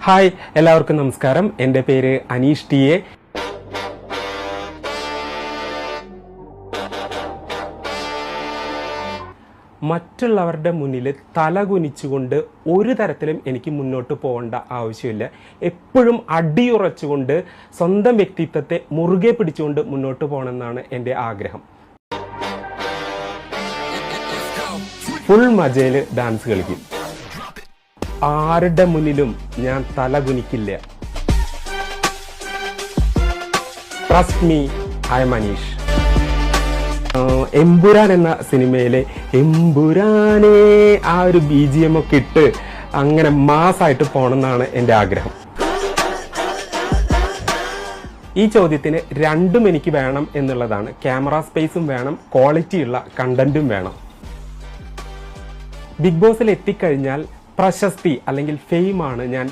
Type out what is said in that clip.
Hi, എല്ലാവർക്കും നമസ്കാരം. എൻ്റെ പേര് അനീഷ് ടി എ. മറ്റുള്ളവരുടെ മുന്നിൽ തല കുനിച്ചുകൊണ്ട് ഒരു തരത്തിലും എനിക്ക് മുന്നോട്ട് പോകേണ്ട ആവശ്യമില്ല. എപ്പോഴും അടിയുറച്ചുകൊണ്ട് സ്വന്തം വ്യക്തിത്വത്തെ മുറുകെ പിടിച്ചുകൊണ്ട് മുന്നോട്ട് പോകണമെന്നാണ് എൻ്റെ ആഗ്രഹം. ഫുൾ മജയിൽ ഡാൻസ് കളിക്കും. ആരുടെ മുന്നിലും ഞാൻ തല കുനിക്കില്ല. Trust me, I am Aneesh. Empuraan എന്ന സിനിമയിലെ എമ്പുരാനെ ആ ഒരു BGM ഒക്കെ ഇട്ട് അങ്ങനെ മാസായിട്ട് പോകണമെന്നാണ് എൻ്റെ ആഗ്രഹം. ഈ ചോദ്യത്തിന് രണ്ടും എനിക്ക് വേണം എന്നുള്ളതാണ്. ക്യാമറ സ്പേസും വേണം, ക്വാളിറ്റിയുള്ള കണ്ടന്റും വേണം. ബിഗ് ബോസിൽ എത്തിക്കഴിഞ്ഞാൽ പ്രശസ്തി അല്ലെങ്കിൽ ഫെയിമാണ് ഞാൻ